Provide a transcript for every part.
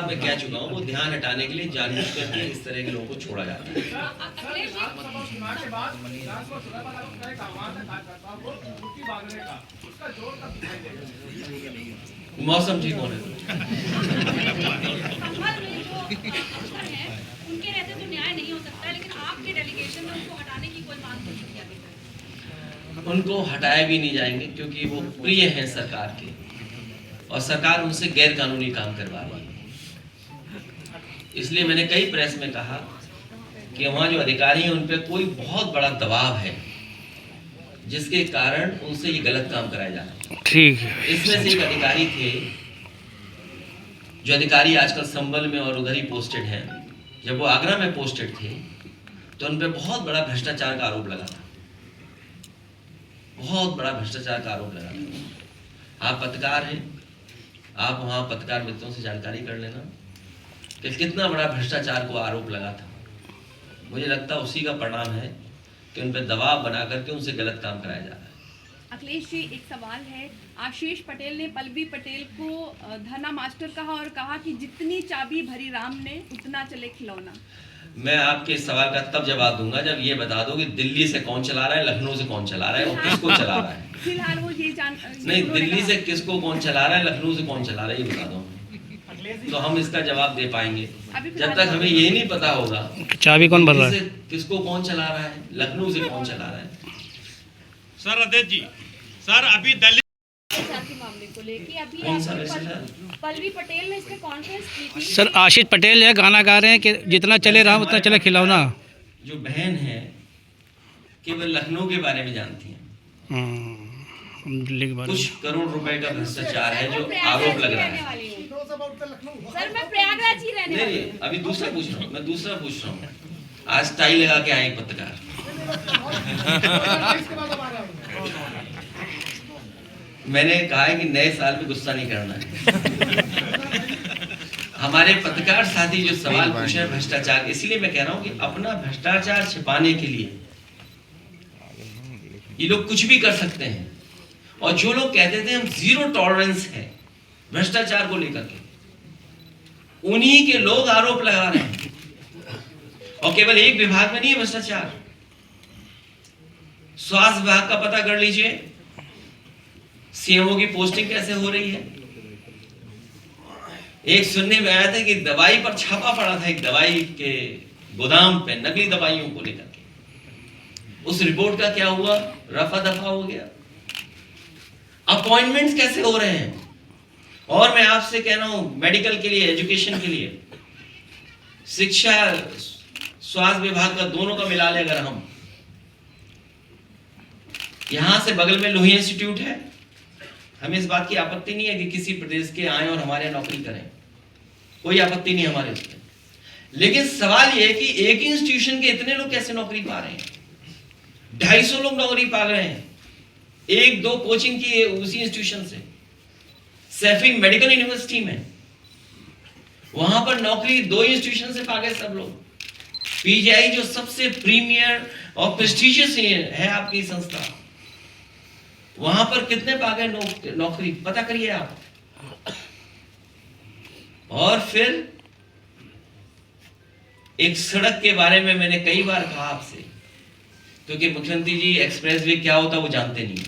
बार मैं कह चुका हूँ, वो ध्यान हटाने के लिए जानबूझ करके इस तरह के लोगों को छोड़ा जाता है। मौसम ठीक होने दो। उनके रहते तो न्याय नहीं हो सकता, लेकिन आपके डेलीगेशन में उनको हटाने की कोई मांग नहीं की अभी तक। उनको हटाए भी नहीं जाएंगे क्योंकि वो प्रिय हैं सरकार के और सरकार उनसे गैर कानूनी काम करवा रही है। इसलिए मैंने कई प्रेस में कहा कि वहाँ जो अधिकारी हैं उन पर कोई बहुत बड़ा दबाव है जिसके कारण उनसे ये गलत काम कराया जा रहा है। ठीक है। इसमें से एक अधिकारी थे, जो अधिकारी आजकल संबल में और उधर ही पोस्टेड हैं। जब वो आगरा में पोस्टेड थे तो उन पर बहुत बड़ा भ्रष्टाचार का आरोप लगा था, बहुत बड़ा भ्रष्टाचार का आरोप लगा था। आप पत्रकार हैं, आप वहाँ पत्रकार मित्रों से जानकारी कर लेना कि कितना बड़ा भ्रष्टाचार को आरोप लगा था। मुझे लगता है उसी का परिणाम है कि उन पर दबाव बना करके उनसे गलत काम कराया जा रहा है। अखिलेश जी, एक सवाल है। आशीष पटेल ने पल्लवी पटेल को धना मास्टर कहा और कहा कि जितनी चाबी भरी राम ने उतना चले खिलौना। मैं आपके सवाल का तब जवाब दूंगा जब ये बता दो कि दिल्ली से कौन चला रहा है, लखनऊ से कौन चला रहा है और किसको चला रहा है। फिलहाल वो ये नहीं, दिल्ली से किसको कौन चला रहा है, लखनऊ से कौन चला रहा है, ये बता दो तो हम इसका जवाब दे पाएंगे। जब तक हमें ये नहीं पता होगा चाबी कौन भर रहा है, किसको कौन चला रहा है, लखनऊ से कौन चला रहा है। सर अध्यक्ष जी, सर अभी दलित के मामले को लेके अभी कौन सा पल्लवी पटेल ने इसमें कॉन्फ्रेंस की थी। सर आशीष पटेल है गाना गा रहे हैं कि जितना चले राम उतना चले खिलौना। जो बहन है केवल लखनऊ के बारे में जानती हैं। दिल्ली के बारे में कुछ करोड़ रुपए का भ्रष्टाचार है जो आरोप लग रहा है। सर मैं प्रयागराज ही रहने वाली नहीं, अभी दूसरा पूछ रहा हूँ, मैं दूसरा पूछ रहा हूँ। आज टाई लगा के आए पत्रकार। मैंने कहा है कि नए साल में गुस्सा नहीं करना है। हमारे पत्रकार साथी जो सवाल पूछे हैं भ्रष्टाचार, इसीलिए मैं कह रहा हूँ कि अपना भ्रष्टाचार छिपाने के लिए ये लोग कुछ भी कर सकते हैं। और जो लोग कहते थे हम जीरो टॉलरेंस है भ्रष्टाचार को लेकर के, उन्हीं के लोग आरोप लगा रहे हैं। और केवल एक विभाग में नहीं है भ्रष्टाचार, स्वास्थ्य विभाग का पता कर लीजिए, सीएमओ की पोस्टिंग कैसे हो रही है। एक सुनने में आया था कि दवाई पर छापा पड़ा था, एक दवाई के गोदाम पे नकली दवाइयों को लेकर के। उस रिपोर्ट का क्या हुआ, रफा दफा हो गया। अपॉइंटमेंट्स कैसे हो रहे हैं। और मैं आपसे कह रहा हूं, मेडिकल के लिए, एजुकेशन के लिए, शिक्षा स्वास्थ्य विभाग का दोनों का मिला ले, अगर हम यहां से बगल में लोहिया इंस्टीट्यूट है, हमें इस बात की आपत्ति नहीं है कि किसी प्रदेश के आए और हमारे यहाँ नौकरी करें, कोई आपत्ति नहीं हमारे उसमें। लेकिन सवाल यह है कि एक ही इंस्टीट्यूशन के इतने लोग कैसे नौकरी पा रहे हैं। 250 लोग नौकरी पा रहे हैं एक दो कोचिंग की उसी इंस्टीट्यूशन से। सैफी मेडिकल यूनिवर्सिटी में, वहां पर नौकरी 2 इंस्टीट्यूशन से पा गए सब लोग। पीजीआई जो सबसे प्रीमियर और प्रेस्टिजियस है आपकी संस्था, वहां पर कितने पा गए नौकरी, पता करिए आप। और फिर एक सड़क के बारे में मैंने कई बार कहा आपसे, क्योंकि मुख्यमंत्री जी एक्सप्रेसवे क्या होता है वो जानते नहीं।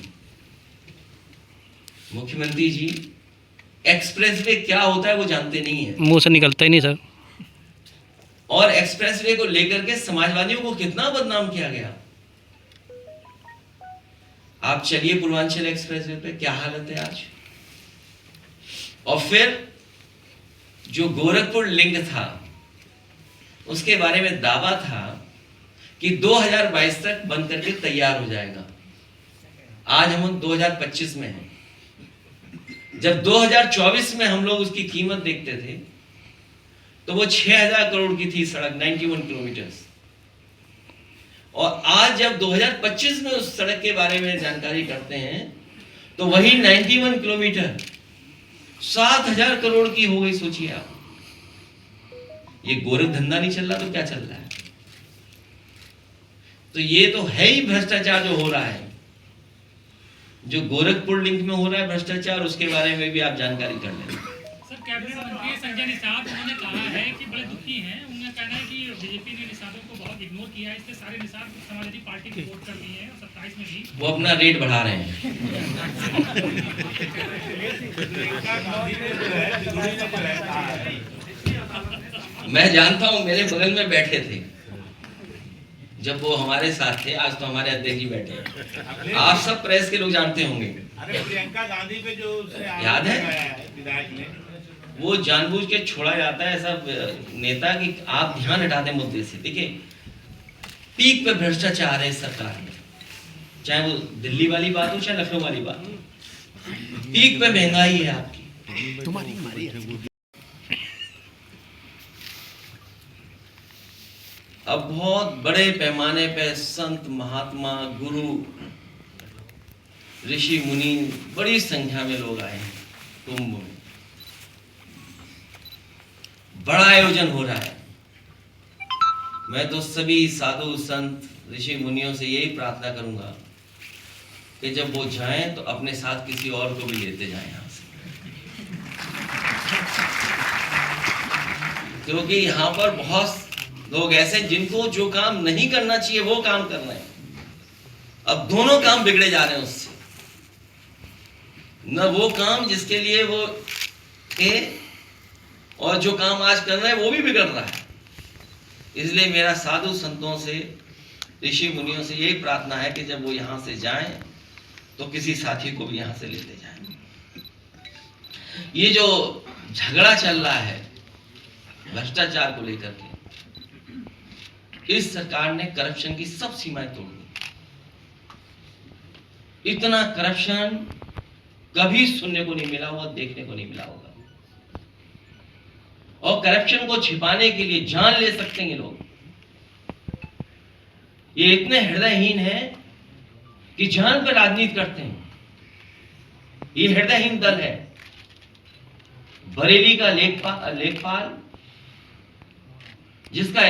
मुख्यमंत्री जी एक्सप्रेसवे क्या होता है वो जानते नहीं है, मुंह से निकलता ही नहीं सर। और एक्सप्रेसवे को लेकर के समाजवादियों को कितना बदनाम किया गया। आप चलिए पूर्वांचल एक्सप्रेसवे पे, क्या हालत है आज। और फिर जो गोरखपुर लिंक था उसके बारे में दावा था कि 2022 तक बन करके तैयार हो जाएगा। आज हम 2025 में हैं। जब 2024 में हम लोग उसकी कीमत देखते थे तो वो 6000 करोड़ की थी सड़क, 91 किलोमीटर। और आज जब 2025 में उस सड़क के बारे में जानकारी करते हैं तो वही 91 किलोमीटर 7000 करोड़ की हो गई। सोचिए आप, ये गोरख धंधा नहीं चल रहा तो क्या चल रहा है। तो ये तो है ही भ्रष्टाचार जो हो रहा है। जो गोरखपुर लिंक में हो रहा है भ्रष्टाचार, उसके बारे में भी आप जानकारी कर लें। कैबिनेट मंत्री संजय निषाद उन्होंने कहा है कि बड़े दुखी हैं। उनका कहना है कि बीजेपी ने निषादों को बहुत इग्नोर किया है, इसलिए सारे निषाद समाजवादी पार्टी की वोट कर दिए हैं और 27 में भी वो अपना रेट बढ़ा रहे हैं। मैं जानता हूं, मेरे बगल में बैठे थे जब वो हमारे साथ थे। आज तो हमारे अध्यक्ष जी बैठे हैं। आप सब प्रेस के लोग जानते होंगे। अरे प्रियंका गांधी पे जो याद है? विधायक ने, वो जानबूझ के छोड़ा जाता है ऐसा नेता कि आप ध्यान हटा दें मुद्दे से। देखिए, पीक पे भ्रष्टाचार है इस सरकार में, चाहे वो दिल्ली वाली बात हो चाहे लखनऊ वाली बात हो। पीक पे महंगाई है आपकी, तुम्हारी। अब बहुत बड़े पैमाने पे संत महात्मा गुरु ऋषि मुनि बड़ी संख्या में लोग आए हैं कुंभ में। बड़ा आयोजन हो रहा है। मैं तो सभी साधु संत ऋषि मुनियों से यही प्रार्थना करूंगा कि जब वो जाएं तो अपने साथ किसी और को भी लेते जाएं यहां से, क्योंकि यहाँ पर बहुत लोग ऐसे जिनको जो काम नहीं करना चाहिए वो काम करना है। अब दोनों काम बिगड़े जा रहे हैं उससे, न वो काम जिसके लिए वो थे और जो काम आज कर रहे हैं वो भी बिगड़ रहा है। इसलिए मेरा साधु संतों से ऋषि मुनियों से यही प्रार्थना है कि जब वो यहां से जाएं तो किसी साथी को भी यहां से लेते जाएं। ये जो झगड़ा चल रहा है भ्रष्टाचार को लेकर के, इस सरकार ने करप्शन की सब सीमाएं तोड़ दी। इतना करप्शन कभी सुनने को नहीं मिला होगा, देखने को नहीं मिला होगा। और करप्शन को छिपाने के लिए जान ले सकते हैं ये लोग। ये इतने हृदयहीन हैं कि जान पर राजनीति करते हैं। ये हृदयहीन दल है। बरेली का लेखपाल जिसका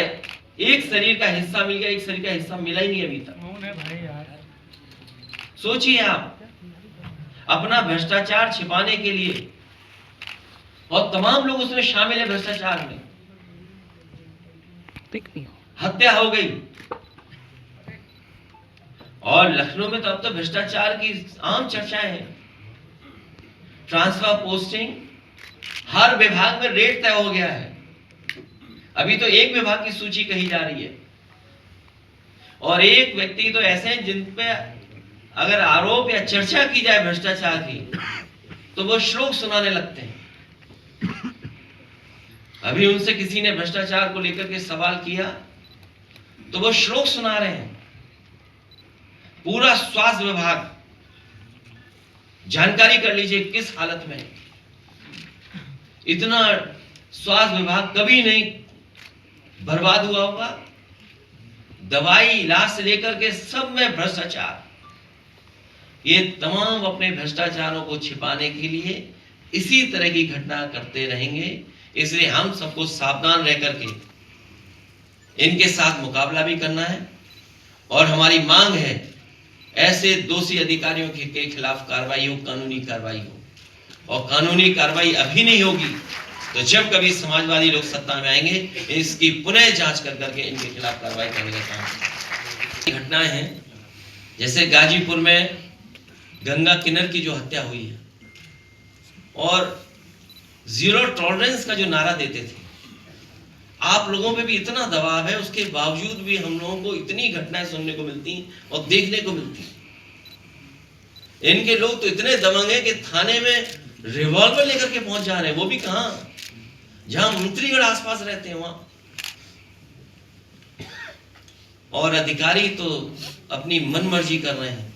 एक शरीर का हिस्सा मिल गया, एक शरीर का हिस्सा मिला ही नहीं अभी तक। सोचिए आप, अपना भ्रष्टाचार छिपाने के लिए, और तमाम लोग उसमें शामिल है भ्रष्टाचार में। हत्या हो गई। और लखनऊ में तो अब तो भ्रष्टाचार की आम चर्चाएं हैं। ट्रांसफर पोस्टिंग, हर विभाग में रेट तय हो गया है। अभी तो एक विभाग की सूची कही जा रही है, और एक व्यक्ति तो ऐसे हैं जिन पे अगर आरोप या चर्चा की जाए भ्रष्टाचार की तो वो श्लोक सुनाने लगते हैं। अभी उनसे किसी ने भ्रष्टाचार को लेकर के सवाल किया तो वो श्लोक सुना रहे हैं। पूरा स्वास्थ्य विभाग, जानकारी कर लीजिए किस हालत में। इतना स्वास्थ्य विभाग कभी नहीं बर्बाद हुआ होगा। दवाई, इलाज से लेकर के सब में भ्रष्टाचार। ये तमाम अपने भ्रष्टाचारों को छिपाने के लिए इसी तरह की घटना करते रहेंगे। इसलिए हम सबको सावधान रह करके इनके साथ मुकाबला भी करना है। और हमारी मांग है ऐसे दोषी अधिकारियों के खिलाफ कार्रवाई हो, कानूनी कार्रवाई हो। और कानूनी कार्रवाई अभी नहीं होगी तो जब कभी समाजवादी लोग सत्ता में आएंगे, इसकी पुनः जांच कर करके इनके खिलाफ कार्रवाई करने का काम। घटनाएं हैं जैसे गाजीपुर में गंगा किन्नर की जो हत्या हुई है, और जीरो टॉलरेंस का जो नारा देते थे। आप लोगों पे भी इतना दबाव है, उसके बावजूद भी हम लोगों को इतनी घटनाएं सुनने को मिलती और देखने को मिलती। इनके लोग तो इतने दबंग हैं कि थाने में रिवॉल्वर लेकर के पहुंच जा रहे हैं। वो भी कहां, जहां मंत्रीगढ़ आसपास रहते हैं वहां। और अधिकारी तो अपनी मनमर्जी कर रहे हैं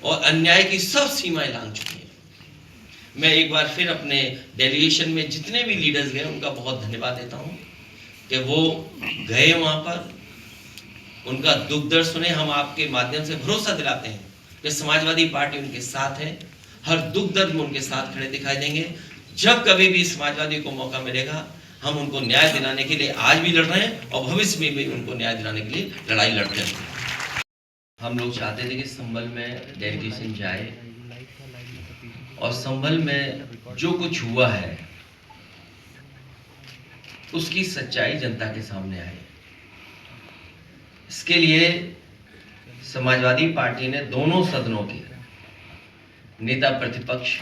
और अन्याय की सब सीमाएं लांघ चुकी हैं। मैं एक बार फिर अपने डेलीगेशन में जितने भी लीडर्स गए उनका बहुत धन्यवाद देता हूं कि वो गए वहां पर, उनका दुख दर्द सुने। हम आपके माध्यम से भरोसा दिलाते हैं कि समाजवादी पार्टी उनके साथ है। हर दुख दर्द में उनके साथ खड़े दिखाई देंगे। जब कभी भी समाजवादी को मौका मिलेगा हम उनको न्याय दिलाने के लिए आज भी लड़ रहे हैं और भविष्य में भी उनको न्याय दिलाने के लिए लड़ाई लड़ते हैं। हम लोग चाहते थे कि संभल में डेलीगेशन जाए और संभल में जो कुछ हुआ है उसकी सच्चाई जनता के सामने आए। इसके लिए समाजवादी पार्टी ने दोनों सदनों के नेता प्रतिपक्ष,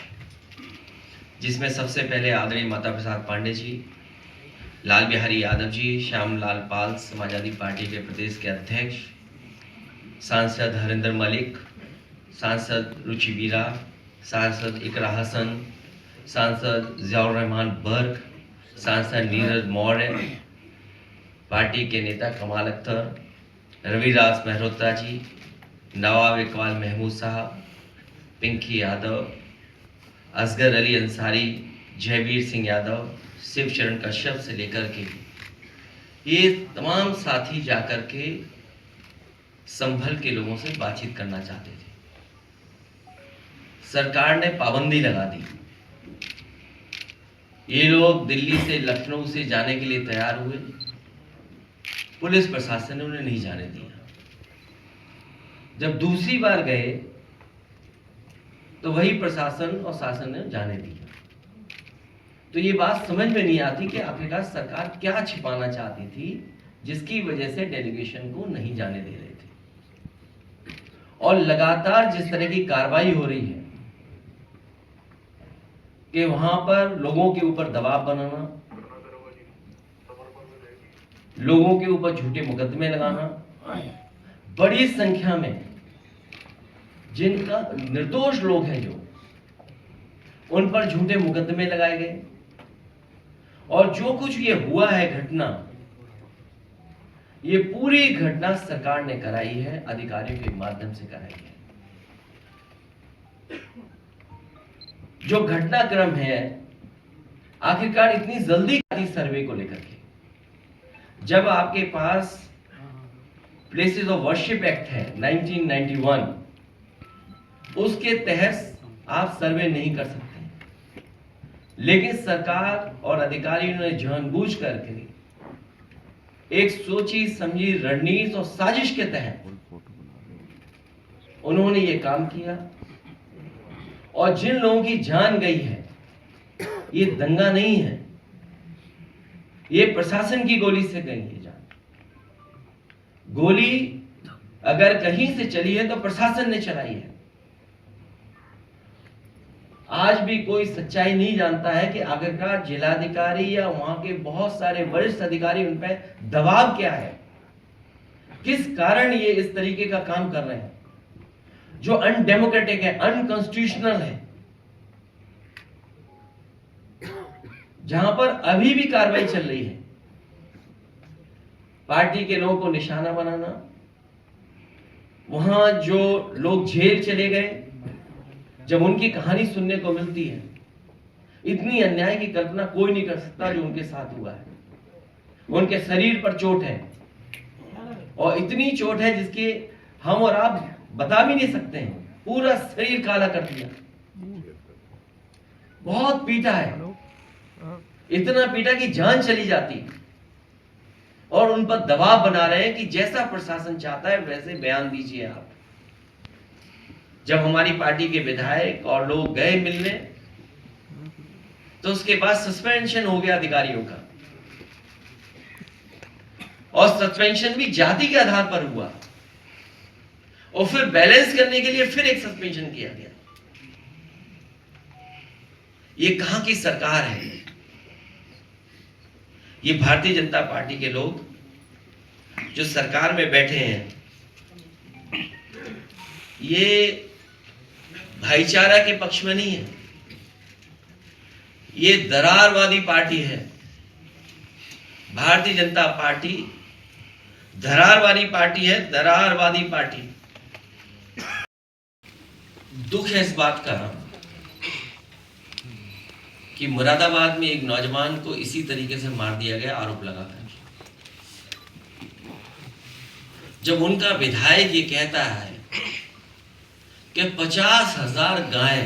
जिसमें सबसे पहले आदरणीय माता प्रसाद पांडे जी, लाल बिहारी यादव जी, श्यामलाल पाल समाजवादी पार्टी के प्रदेश के अध्यक्ष, सांसद हरिंदर मलिक, सांसद रुचि वीरा, सांसद इकरा हसन, सांसद जियाउर रहमान बर्क, सांसद नीरज मौर्य, पार्टी के नेता कमाल अख्तर, रविदास मेहरोत्रा जी, नवाब इकबाल महमूद साहब, पिंकी यादव, असगर अली अंसारी, जयवीर सिंह यादव, शिवचरण कश्यप से लेकर के ये तमाम साथी जाकर के संभल के लोगों से बातचीत करना चाहते थे। सरकार ने पाबंदी लगा दी। ये लोग दिल्ली से लखनऊ से जाने के लिए तैयार हुए, पुलिस प्रशासन ने उन्हें नहीं जाने दिया। जब दूसरी बार गए तो वही प्रशासन और शासन ने जाने दिया। तो ये बात समझ में नहीं आती कि आखिरकार सरकार क्या छिपाना चाहती थी, जिसकी वजह से डेलीगेशन को नहीं जाने दे रहे थे। और लगातार जिस तरह की कार्रवाई हो रही है कि वहां पर लोगों के ऊपर दबाव बनाना, लोगों के ऊपर झूठे मुकदमे लगाना, बड़ी संख्या में जिनका निर्दोष लोग हैं जो, उन पर झूठे मुकदमे लगाए गए। और जो कुछ ये हुआ है घटना, ये पूरी घटना सरकार ने कराई है, अधिकारियों के माध्यम से कराई है। जो घटनाक्रम है, आखिरकार इतनी जल्दी आई सर्वे को लेकर के, जब आपके पास प्लेसेस ऑफ वर्शिप एक्ट है 1991, उसके तहत आप सर्वे नहीं कर सकते। लेकिन सरकार और अधिकारियों ने जानबूझ करके एक सोची समझी रणनीति और साजिश के तहत उन्होंने ये काम किया। और जिन लोगों की जान गई है, ये दंगा नहीं है, ये प्रशासन की गोली से गई है जान। गोली अगर कहीं से चली है तो प्रशासन ने चलाई है। आज भी कोई सच्चाई नहीं जानता है कि आखिरकार जिलाधिकारी या वहां के बहुत सारे वरिष्ठ अधिकारी, उन पर दबाव क्या है, किस कारण ये इस तरीके का काम कर रहे हैं जो अनडेमोक्रेटिक है, अनकॉन्स्टिट्यूशनल है, जहां पर अभी भी कार्रवाई चल रही है। पार्टी के लोगों को निशाना बनाना, वहां जो लोग जेल चले गए, जब उनकी कहानी सुनने को मिलती है, इतनी अन्याय की कल्पना कोई नहीं कर सकता जो उनके साथ हुआ है। उनके शरीर पर चोट है, और इतनी चोट है जिसके हम और आप बता भी नहीं सकते हैं। पूरा शरीर काला कर दिया, बहुत पीटा है, इतना पीटा कि जान चली जाती। और उन पर दबाव बना रहे हैं कि जैसा प्रशासन चाहता है वैसे बयान दीजिए आप। जब हमारी पार्टी के विधायक और लोग गए मिलने, तो उसके बाद सस्पेंशन हो गया अधिकारियों का, और सस्पेंशन भी जाति के आधार पर हुआ, और फिर बैलेंस करने के लिए फिर एक सस्पेंशन किया गया। ये कहां की सरकार है? ये भारतीय जनता पार्टी के लोग जो सरकार में बैठे हैं, ये भाईचारा के पक्ष में नहीं है, ये दरारवादी पार्टी है। भारतीय जनता पार्टी दरारवादी पार्टी है, दरारवादी पार्टी। दुख है इस बात का कि मुरादाबाद में एक नौजवान को इसी तरीके से मार दिया गया, आरोप लगाकर। जब उनका विधायक ये कहता है कि 50,000 गाय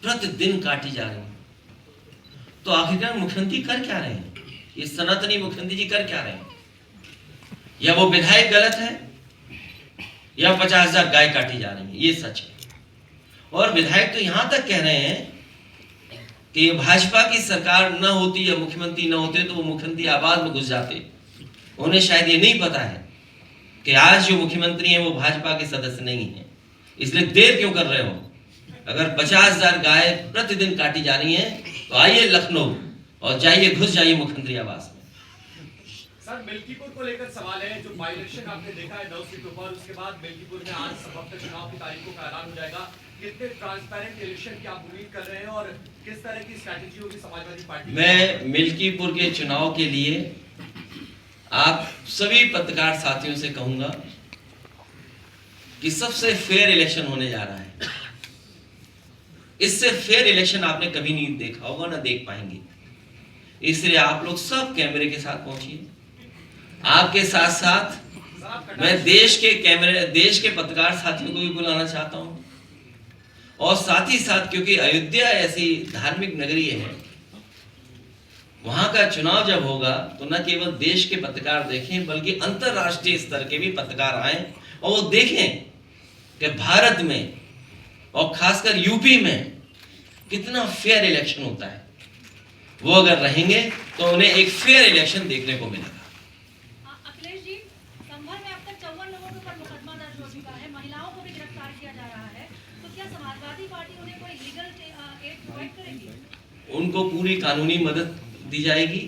प्रतिदिन काटी जा रही हैं, तो आखिरकार मुख्यमंत्री कर क्या रहे हैं? ये सनातनी मुख्यमंत्री जी कर क्या रहे हैं? या वो विधायक गलत है, या 50,000 गाय काटी जा रही है, ये सच है। और विधायक तो यहां तक कह रहे हैं कि भाजपा की सरकार न होती या मुख्यमंत्री न होते तो वो मुख्यमंत्री आवास में घुस जाते। उन्हें शायद ये नहीं पता है कि आज जो मुख्यमंत्री हैं वो भाजपा के सदस्य नहीं है। इसलिए देर क्यों कर रहे हो? अगर 50,000 गाय प्रतिदिन काटी जा रही हैं तो आइए लखनऊ और जाइए, घुस जाइए मुख्यमंत्री आवास में। सर, मिल्कीपुर को लेकर सवाल है, जो बाई इलेक्शन आपने देखा है 9 सीटों पर, उसके बाद मिल्कीपुर में आज संभवतः चुनाव की तारीखों का ऐलान हो जाएगा। कितने ट्रांसपेरेंट इलेक्शन की आप उम्मीद कर रहे हैं और किस तरह की स्ट्रैटेजी होगी समाजवादी पार्टी? मैं मिल्कीपुर के चुनाव के लिए आप सभी पत्रकार साथियों से कहूंगा कि सबसे फेयर इलेक्शन होने जा रहा है। इससे फेयर इलेक्शन आपने कभी नहीं देखा होगा, ना देख पाएंगे। इसलिए आप लोग सब कैमरे के साथ पहुंचिए। आपके साथ साथ मैं देश के पत्रकार साथियों को भी बुलाना चाहता हूं, और साथ ही साथ क्योंकि अयोध्या ऐसी धार्मिक नगरी है, वहां का चुनाव जब होगा तो न केवल देश के पत्रकार देखें बल्कि अंतरराष्ट्रीय स्तर के भी पत्रकार आए और वो देखें कि भारत में और खासकर यूपी में कितना फेयर इलेक्शन होता है। वो अगर रहेंगे तो उन्हें एक फेयर इलेक्शन देखने को मिलेगा। अखिलेश जी, संभल में अब तक 54 लोगों के ऊपर मुकदमा दर्ज हो चुका है, महिलाओं को भी गिरफ्तार किया जा रहा है, तो क्या समाजवादी पार्टी उन्हें कोई लीगल एड प्रोवाइड करेगी? उनको पूरी कानूनी मदद दी जाएगी,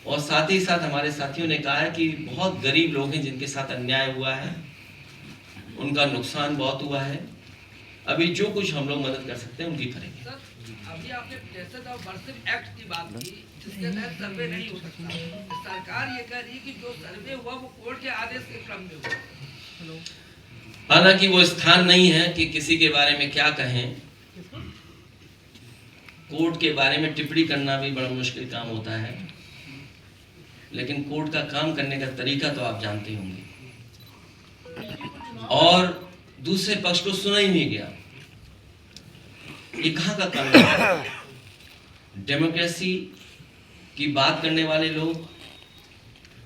और साथ ही साथ हमारे साथियों ने कहा है कि बहुत गरीब लोग हैं जिनके साथ अन्याय हुआ है, उनका नुकसान बहुत हुआ है। अभी जो कुछ हम लोग मदद कर सकते हैं उनकी करेंगे। सर, अभी आपने प्लेसेस ऑफ वर्शिप एक्ट की बात की, जिसके तहत सर्वे नहीं हो सकता। सरकार ये कह रही है कि जो सर्वे हुआ वो कोर्ट के आदेश के क्रम में हुआ। हालांकि वो स्थान नहीं है कि किसी के बारे में क्या कहें। कोर्ट के बारे में टिप्पणी करना भी बड़ा मुश्किल काम होता है, लेकिन कोर्ट का काम करने का तरीका तो आप जानते होंगे। और दूसरे पक्ष को सुना ही नहीं गया। ये कहाँ का कानून है? डेमोक्रेसी की बात करने वाले लोग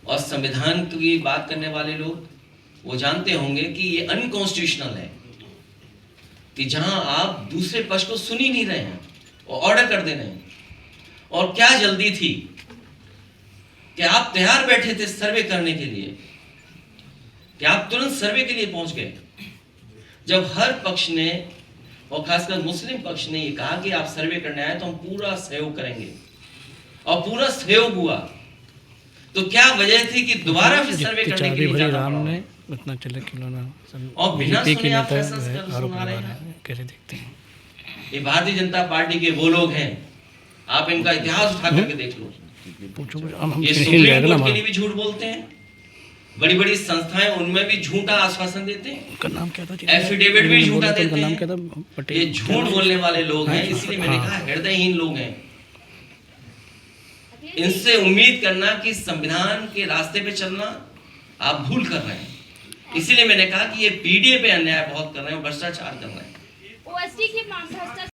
और संविधान की बात करने वाले लोग वो जानते होंगे कि ये अनकॉन्स्टिट्यूशनल है कि जहां आप दूसरे पक्ष को सुन ही नहीं रहे हैं और ऑर्डर कर दे रहे हैं। और क्या जल्दी थी कि आप तैयार बैठे थे सर्वे करने के लिए, कि आप तुरंत सर्वे के लिए पहुंच गए, जब हर पक्ष ने और खासकर मुस्लिम पक्ष ने ये कहा कि आप सर्वे करने आए तो हम पूरा सहयोग करेंगे, और पूरा सहयोग हुआ। तो क्या वजह थी कि दोबारा फिर सर्वे करने के लिए जाना पड़ा? उतना चले खिलौना और बिना बीजेपी के सुने आप नेता फैसला जो है सुना आरोप रहे लगा हैं। रहे हैं, कैसे देखते हैं? ये भारतीय जनता पार्टी के वो लोग हैं, आप इनका इतिहास उठा करके देख लो। पूछो हम ये हिल सुप्रीम जाएगा ना कोर्ट के लिए हमारा। भी झूठ बोलते हैं, बड़ी बड़ी संस्थाएं उनमें भी झूठा आश्वासन देते हैं, उनका नाम क्या था? एफिडेविट भी झूठा देते नाम क्या था? हैं। पटेल। ये झूठ बोलने वाले लोग हैं, इसलिए मैंने हाँ। कहा हृदयहीन लोग हैं। इनसे उम्मीद करना कि संविधान के रास्ते पे चलना आप भूल कर रहे हैं। इसीलिए मैंने कहा कि ये पीडीए पे अन्याय बहुत कर रहे हैं, भ्रष्टाचार कर रहे हैं। ओएसडी के भ्रष्टाचार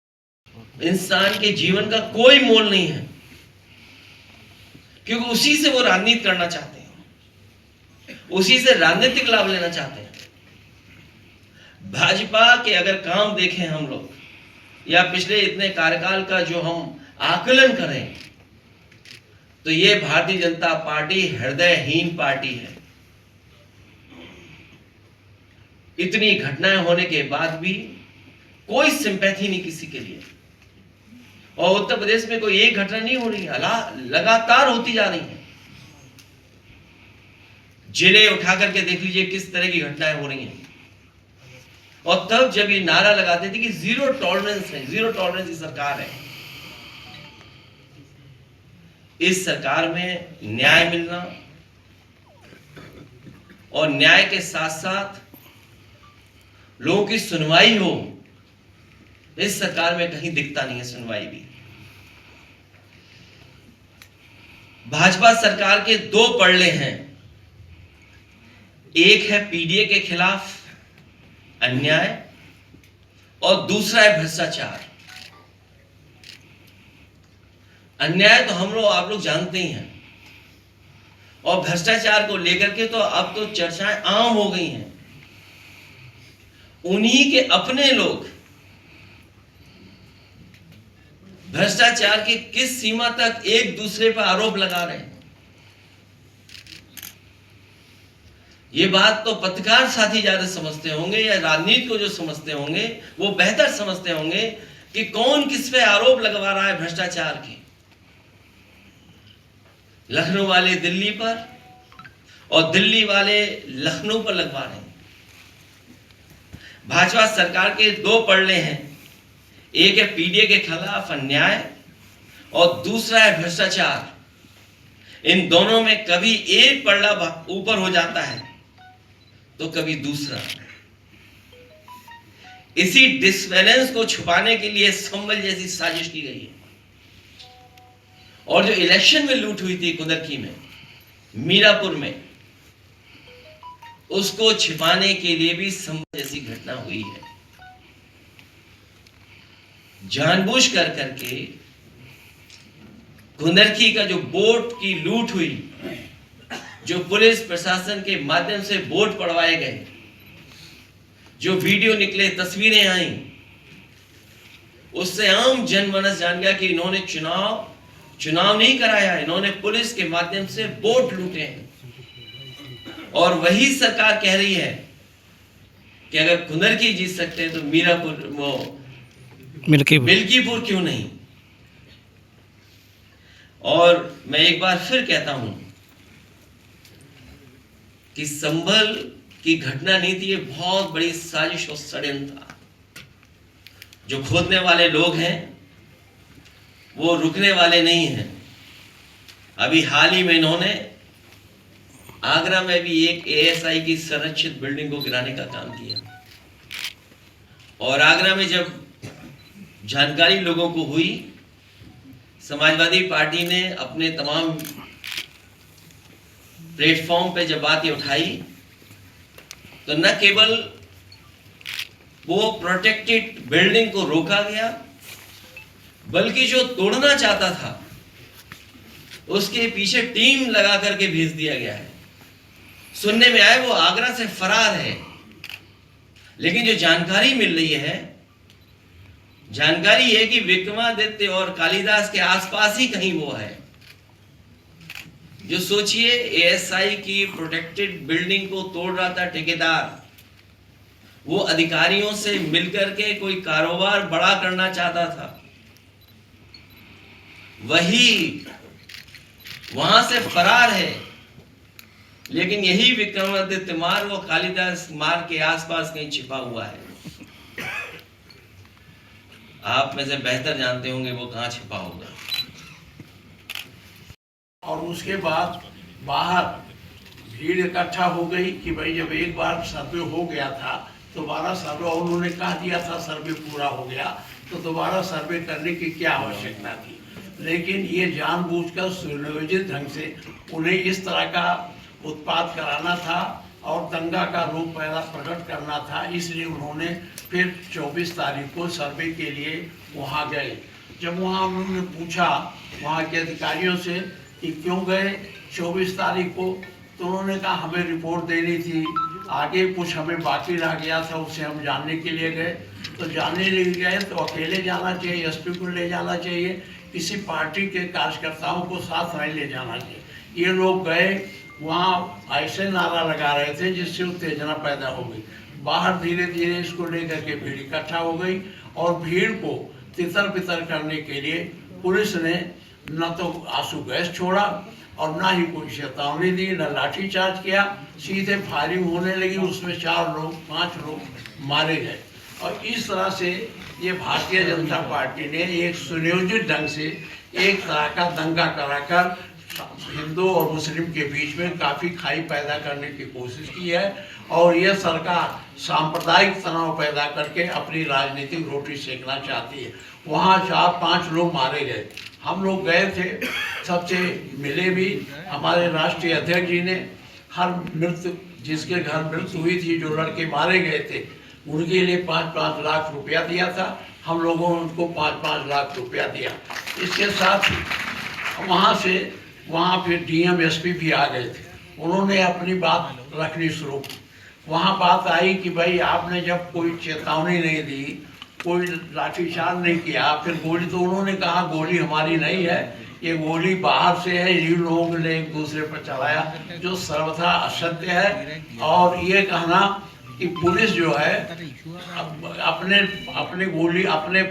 इंसान के जीवन का कोई मोल नहीं है, क्योंकि उसी से वो राजनीति करना चाहते हैं, उसी से राजनीतिक लाभ लेना चाहते हैं। भाजपा के अगर काम देखें हम लोग, या पिछले इतने कार्यकाल का जो हम आकलन करें, तो ये भारतीय जनता पार्टी हृदयहीन पार्टी है। इतनी घटनाएं होने के बाद भी कोई सिंपैथी नहीं किसी के लिए, और उत्तर प्रदेश में कोई एक घटना नहीं हो रही है, लगातार होती जा रही है। जिले उठा करके देख लीजिए किस तरह की घटनाएं हो रही हैं। और तब जब ये नारा लगाते थे कि जीरो टॉलरेंस है, जीरो टॉलरेंस की सरकार है, इस सरकार में न्याय मिलना और न्याय के साथ साथ लोगों की सुनवाई हो, इस सरकार में कहीं दिखता नहीं है सुनवाई भी। भाजपा सरकार के दो पड़ले हैं, एक है पीडीए के खिलाफ अन्याय और दूसरा है भ्रष्टाचार। अन्याय तो हम लोग आप लोग जानते ही हैं, और भ्रष्टाचार को लेकर के तो अब तो चर्चाएं आम हो गई हैं। उन्हीं के अपने लोग भ्रष्टाचार की किस सीमा तक एक दूसरे पर आरोप लगा रहे हैं। ये बात तो पत्रकार साथी ज्यादा समझते होंगे या राजनीति को जो समझते होंगे वो बेहतर समझते होंगे कि कौन किस पे आरोप लगवा रहा है भ्रष्टाचार के। लखनऊ वाले दिल्ली पर और दिल्ली वाले लखनऊ पर लगवा रहे हैं। भाजपा सरकार के दो पड़ले हैं, एक है पीडीए के खिलाफ अन्याय और दूसरा है भ्रष्टाचार। इन दोनों में कभी एक पड़ला ऊपर हो जाता है तो कभी दूसरा। इसी डिसबैलेंस को छुपाने के लिए संभल जैसी साजिश की गई है। और जो इलेक्शन में लूट हुई थी कुंदरकी में, मीरापुर में, उसको छिपाने के लिए भी संभल जैसी घटना हुई है। जानबूझ कर करके कुंदरकी का जो वोट की लूट हुई, जो पुलिस प्रशासन के माध्यम से वोट पड़वाए गए, जो वीडियो निकले, तस्वीरें आई, उससे आम जनमानस जान गया कि इन्होंने चुनाव नहीं कराया, इन्होंने पुलिस के माध्यम से वोट लूटे हैं। और वही सरकार कह रही है कि अगर कुंदरकी जीत सकते हैं तो मीरापुर वो मिल्कीपुर क्यों नहीं। और मैं एक बार फिर कहता हूं कि संभल की घटना नहीं थी, ये बहुत बड़ी साजिश और षड्यंत्र था। जो खोदने वाले लोग हैं वो रुकने वाले नहीं हैं। अभी हाल ही में इन्होंने आगरा में भी एक एएसआई की संरक्षित बिल्डिंग को गिराने का काम किया। और आगरा में जब जानकारी लोगों को हुई, समाजवादी पार्टी ने अपने तमाम प्लेटफॉर्म पे जब बात ये उठाई तो न केवल वो प्रोटेक्टेड बिल्डिंग को रोका गया, बल्कि जो तोड़ना चाहता था उसके पीछे टीम लगा करके भेज दिया गया है। सुनने में आया वो आगरा से फरार है, लेकिन जो जानकारी मिल रही है, जानकारी है कि विक्रमादित्य और कालिदास के आसपास ही कहीं वो है। जो सोचिए, एएसआई की प्रोटेक्टेड बिल्डिंग को तोड़ रहा था ठेकेदार, वो अधिकारियों से मिलकर के कोई कारोबार बड़ा करना चाहता था, वही वहां से फरार है। लेकिन यही विक्रमादित्य मार्ग और कालिदास मार्ग के आसपास कहीं छिपा हुआ है। आप में से बेहतर जानते होंगे वो कहां छिपा होगा। और उसके बाद बाहर भीड़ इकट्ठा हो गई कि भाई जब एक बार सर्वे हो गया था, दोबारा सर्वे, और उन्होंने कह दिया था सर्वे पूरा हो गया, तो दोबारा सर्वे करने की क्या आवश्यकता थी। लेकिन ये जानबूझकर सुनियोजित ढंग से उन्हें इस तरह का उत्पात कराना था और दंगा का रूप पहला प्रकट करना था। इसलिए उन्होंने फिर 24 तारीख को सर्वे के लिए वहाँ गए। जब वहाँ उन्होंने पूछा वहाँ के अधिकारियों से कि क्यों गए 24 तारीख को, तो उन्होंने कहा हमें रिपोर्ट देनी थी, आगे कुछ हमें बाकी रह गया था, उसे हम जानने के लिए गए। तो जानने के लिए गए तो अकेले जाना चाहिए, एसपी को ले जाना चाहिए, किसी पार्टी के कार्यकर्ताओं को साथ नहीं ले जाना चाहिए। ये लोग गए वहाँ ऐसे नारा लगा रहे थे जिससे उत्तेजना पैदा हो गई। बाहर धीरे धीरे इसको लेकर के भीड़ इकट्ठा हो गई और भीड़ को तितर बितर करने के लिए पुलिस ने न तो आंसू गैस छोड़ा और ना ही कोई चेतावनी दी, न लाठीचार्ज किया, सीधे फायरिंग होने लगी। उसमें 5 लोग मारे गए। और इस तरह से ये भारतीय जनता पार्टी ने एक सुनियोजित ढंग से एक तरह का दंगा कराकर हिंदू और मुस्लिम के बीच में काफ़ी खाई पैदा करने की कोशिश की है। और यह सरकार सांप्रदायिक तनाव पैदा करके अपनी राजनीतिक रोटी सेकना चाहती है। वहाँ 4-5 लोग मारे गए। हम लोग गए थे, सबसे मिले भी। हमारे राष्ट्रीय अध्यक्ष जी ने हर मृत्यु, जिसके घर मृत्यु हुई थी, जो लड़के मारे गए थे, उनके लिए 5-5 लाख रुपया दिया था। हम लोगों ने उनको 5-5 लाख रुपया दिया। इसके साथ वहाँ फिर डीएम एसपी भी आ गए थे। उन्होंने अपनी बात रखनी शुरू की। वहाँ बात आई कि भाई आपने जब कोई चेतावनी नहीं दी कोई लाठीचार्ज नहीं किया। फिर गोली तो उन्होंने कहा गोली हमारी नहीं है, ये गोली बाहर से है, ये लोगों ने एक दूसरे पर चलाया, जो सर्वथा असत्य है। और ये कहना कि पुलिस जो है अपने गोली अपने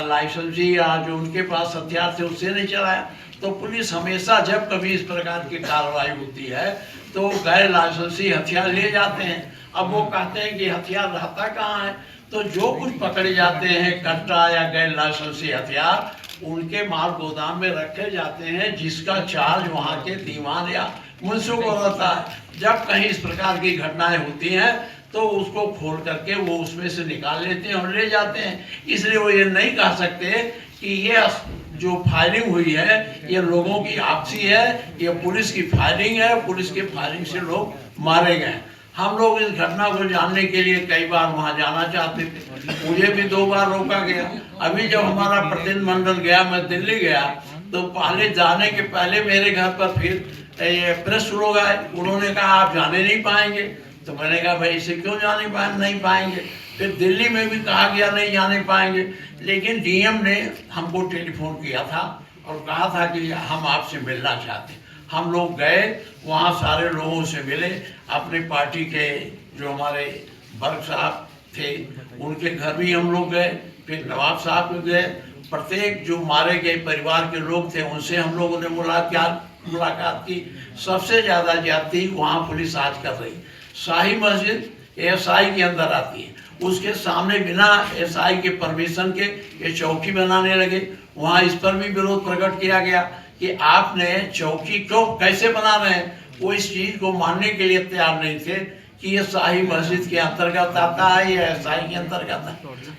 लाइसेंसी या जो उनके पास हथियार थे उससे नहीं चलाया। तो पुलिस हमेशा जब कभी इस प्रकार की कार्रवाई होती है तो गैर लाइसेंसी हथियार ले जाते हैं। अब वो कहते हैं कि हथियार रहता कहाँ है, तो जो कुछ पकड़े जाते हैं कट्टा या गैर लाइसेंसी हथियार उनके माल गोदाम में रखे जाते हैं, जिसका चार्ज वहाँ के दीवान या मुंशियों को रहता है। जब कहीं इस प्रकार की घटनाएं होती हैं तो उसको खोल करके वो उसमें से निकाल लेते हैं और ले जाते हैं। इसलिए वो ये नहीं कह सकते कि ये जो फायरिंग हुई है ये लोगों की आपसी है, ये पुलिस की फायरिंग है, पुलिस की फायरिंग से लोग मारे गए। हम लोग इस घटना को जानने के लिए कई बार वहां जाना चाहते थे, मुझे भी 2 बार रोका गया। अभी जब हमारा प्रतिनिधिमंडल गया, मैं दिल्ली गया, तो पहले जाने के पहले मेरे घर पर फिर प्रेस लोग आए, उन्होंने कहा आप जाने नहीं पाएंगे। तो मैंने कहा भाई इसे क्यों जाने नहीं पाएंगे। फिर दिल्ली में भी कहा गया नहीं जाने पाएंगे, लेकिन डीएम ने हमको टेलीफोन किया था और कहा था कि हम आपसे मिलना चाहते हैं। हम लोग गए, वहाँ सारे लोगों से मिले, अपने पार्टी के जो हमारे वर्ग साहब थे उनके घर भी हम लोग गए, फिर नवाब साहब में गए। प्रत्येक जो मारे गए परिवार के लोग थे उनसे हम लोगों ने मुलाकात की। सबसे ज़्यादा ज्यादती वहाँ पुलिस आज कर रही। शाही मस्जिद एएसआई के अंदर आती है, उसके सामने बिना एएसआई के परमिशन के ये चौकी बनाने लगे। वहाँ इस पर भी विरोध प्रकट किया गया कि आपने चौकी क्यों कैसे बना रहे हैं। वो इस चीज़ को मानने के लिए तैयार नहीं थे कि ये शाही मस्जिद के अंतर्गत आता है या एएसआई के अंतर्गत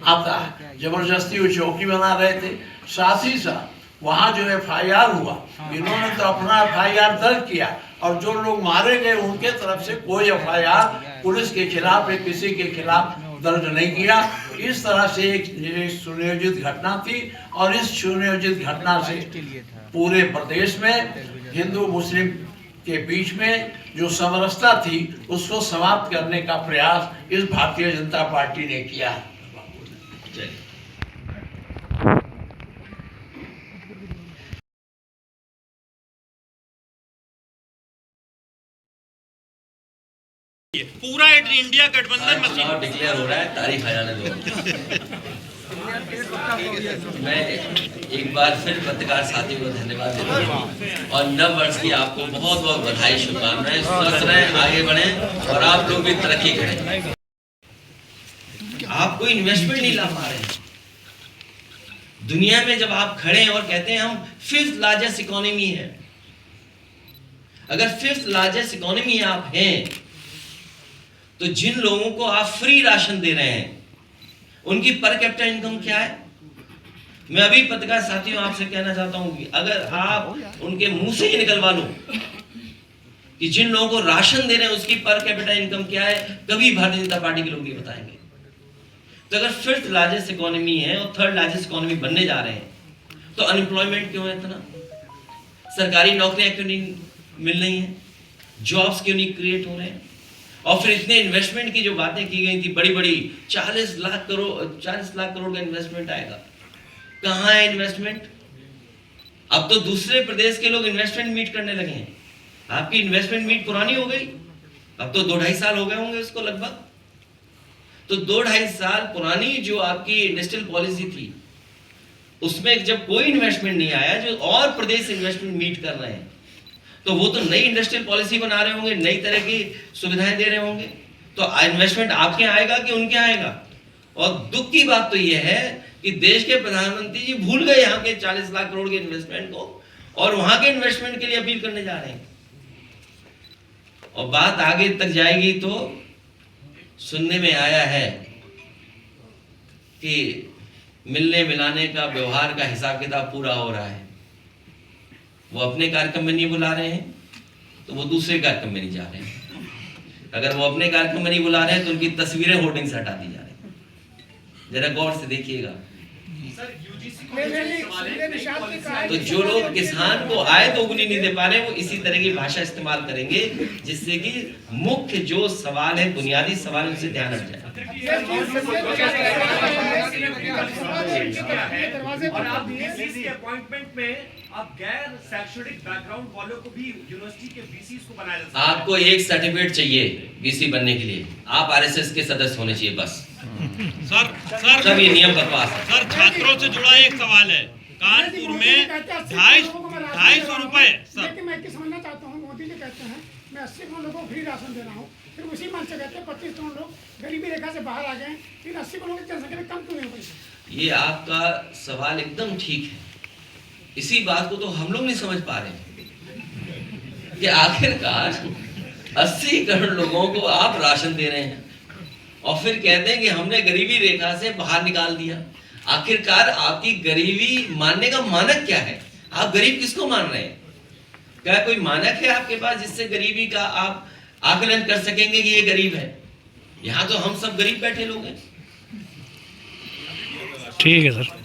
आता है। जबरदस्ती वो चौकी बना रहे थे। साथ ही साथ वहाँ जो एफआईआर हुआ, इन्होंने तो अपना एफआईआर दर्ज किया और जो लोग मारे गए उनके तरफ से कोई एफआईआर पुलिस के खिलाफ या किसी के खिलाफ दर्ज नहीं किया। इस तरह से एक सुनियोजित घटना थी और इस सुनियोजित घटना से पूरे प्रदेश में हिंदू मुस्लिम के बीच में जो समरसता थी उसको समाप्त करने का प्रयास इस भारतीय जनता पार्टी ने किया है। पूरा इंडिया गठबंधन मशीन डिक्लेयर हो रहा है, तारीख आ जाने दो। मैं एक बार फिर पत्रकार साथियों को धन्यवाद देता हूँ और नव वर्ष की आपको बहुत बहुत बधाई, शुभकामनाएं। स्वस्थ रहें, आगे बढ़ें और आप लोग भी तरक्की करें। आप कोई इन्वेस्टमेंट नहीं ला पा रहे दुनिया में। जब आप खड़े हैं और कहते हैं हम 5th लार्जेस्ट इकोनॉमी है, अगर 5th लार्जेस्ट इकोनॉमी आप हैं तो जिन लोगों को आप फ्री राशन दे रहे हैं उनकी पर कैपिटा इनकम क्या है? मैं अभी पत्रकार साथियों आपसे कहना चाहता हूं कि अगर आप उनके मुंह से ही निकलवा लो कि जिन लोगों को राशन दे रहे हैं उसकी पर कैपिटा इनकम क्या है, कभी भारतीय जनता पार्टी के लोग ये बताएंगे। तो अगर 5th लार्जेस्ट इकोनॉमी है और 3rd लार्जेस्ट इकोनॉमी बनने जा रहे हैं तो अनएम्प्लॉयमेंट क्यों है इतना? सरकारी नौकरियां क्यों नहीं मिल रही हैं? जॉब्स क्यों नहीं क्रिएट हो रहे हैं? और फिर इतने इन्वेस्टमेंट की जो बातें की गई थी बड़ी बड़ी, 40 लाख करोड़ का इन्वेस्टमेंट आएगा। कहाँ है इन्वेस्टमेंट? अब तो दूसरे प्रदेश के लोग इन्वेस्टमेंट मीट करने लगे हैं। आपकी इन्वेस्टमेंट मीट पुरानी हो गई, अब तो 2-2.5 साल हो गए होंगे उसको लगभग। तो 2-2.5 साल पुरानी जो आपकी इंडस्ट्रियल पॉलिसी थी उसमें जब कोई इन्वेस्टमेंट नहीं आया, जो और प्रदेश इन्वेस्टमेंट मीट कर रहे हैं, तो वो तो नई इंडस्ट्रियल पॉलिसी बना रहे होंगे, नई तरह की सुविधाएं दे रहे होंगे। तो इन्वेस्टमेंट आपके आएगा कि उनके आएगा? और दुख की बात तो ये है कि देश के प्रधानमंत्री जी भूल गए यहाँ के 40 लाख करोड़ के इन्वेस्टमेंट को और वहां के इन्वेस्टमेंट के लिए अपील करने जा रहे हैं। और बात आगे तक जाएगी तो सुनने में आया है कि मिलने मिलाने का व्यवहार का हिसाब किताब पूरा हो रहा है। वो अपने कार्यक्रम में नहीं बुला रहे हैं तो वो दूसरे कार्यक्रम में नहीं जा रहे हैं। अगर वो अपने कार्यक्रम में नहीं बुला रहे हैं तो उनकी तस्वीरें होर्डिंग से हटा दी जा रही हैं। जरा गौर से देखिएगा, सर यूजीसी को सवाल है तो जो लोग किसान को आय दोगुनी नहीं दे पा रहे वो इसी तरह की भाषा इस्तेमाल करेंगे जिससे कि मुख्य जो सवाल है बुनियादी सवाल उनसे ध्यान हट जाए। और आप VCs के अपॉइंटमेंट में आप गैर शैक्षणिक बैकग्राउंड वालों को भी यूनिवर्सिटी के VCs को बनाया जा सकता है। आपको एक सर्टिफिकेट चाहिए VC बनने के लिए, आप RSS के सदस्य होने चाहिए बस। सर सब ये नियम बकवास है। सर छात्रों से जुड़ा एक सवाल है, कानपुर में 250 रुपए सर मैं समझना चाहता हूँ, मोदी जी कहते हैं मैं 80 करोड़ लोगों को फ्री राशन दे रहा हूँ, फिर उसी मन से कहते हैं 25 करोड़ लोग गरीबी रेखा से बाहर आ गए, फिर 80 करोड़ की जनसंख्या में कम क्यों नहीं हो पाई? ये आपका सवाल एकदम ठीक है। इसी बात को तो हम लोग नहीं समझ पा रहे कि आखिरकार 80 करोड़ लोगों को आप राशन दे रहे हैं और फिर कहते हैं कि हमने गरीबी रेखा से बाहर निकाल दिया। आखिरकार आपकी गरीबी मानने का मानक क्या है? आप गरीब किसको मान रहे हैं? क्या कोई मानक है आपके पास जिससे गरीबी का आप आकलन कर सकेंगे कि ये गरीब है? यहाँ तो हम सब गरीब बैठे लोग हैं। ठीक है सर।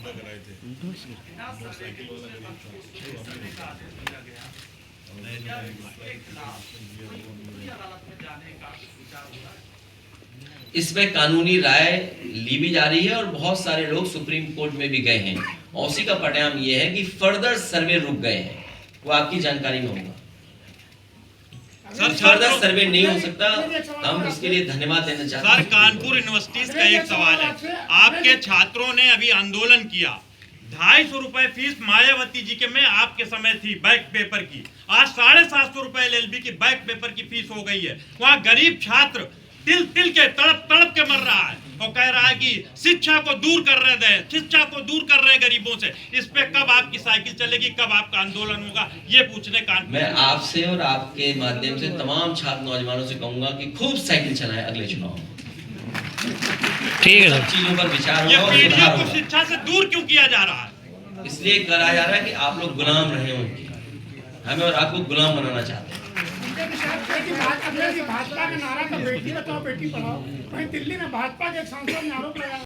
इसमें कानूनी राय ली भी जा रही है और बहुत सारे लोग सुप्रीम कोर्ट में भी गए हैं और उसी का परिणाम ये है कि फर्दर सर्वे रुक गए हैं। वो आपकी जानकारी में होगा। फर्दर सर्वे नहीं हो सकता, हम इसके लिए धन्यवाद देना चाहते हैं। सर कानपुर यूनिवर्सिटी का एक सवाल है, आपके छात्रों ने अभी आंदोलन किया, 250 रुपए फीस मायावती जी के में आपके समय थी बैक पेपर की, आज 750 रुपए LLB की बैक पेपर की फीस हो गई है। वहाँ गरीब छात्र तिल तिल के तड़प तड़प के मर रहा है और कह रहा है कि शिक्षा को दूर कर रहे हैं, शिक्षा को दूर कर रहे हैं गरीबों से। इस पे कब आपकी साइकिल चलेगी, कब आपका आंदोलन होगा, ये पूछने का मैं आपसे और आपके माध्यम से तमाम छात्र नौजवानों से कहूंगा कि खूब साइकिल चलाएं अगले चुनाव में। ठीक है सर। चीजों पर विचार ये होगा और पीढ़ियों सुधार को होगा। शिक्षा से दूर क्यों किया जा रहा है? इसलिए करा जा रहा है कि आप लोग गुलाम रहे उनके, हमें और आपको गुलाम बनाना चाहते हैं। भाजपा का नारा था बेटी बचाओ बेटी पढ़ाओ, वहीं दिल्ली में भाजपा के एक सांसद ने आरोप लगाया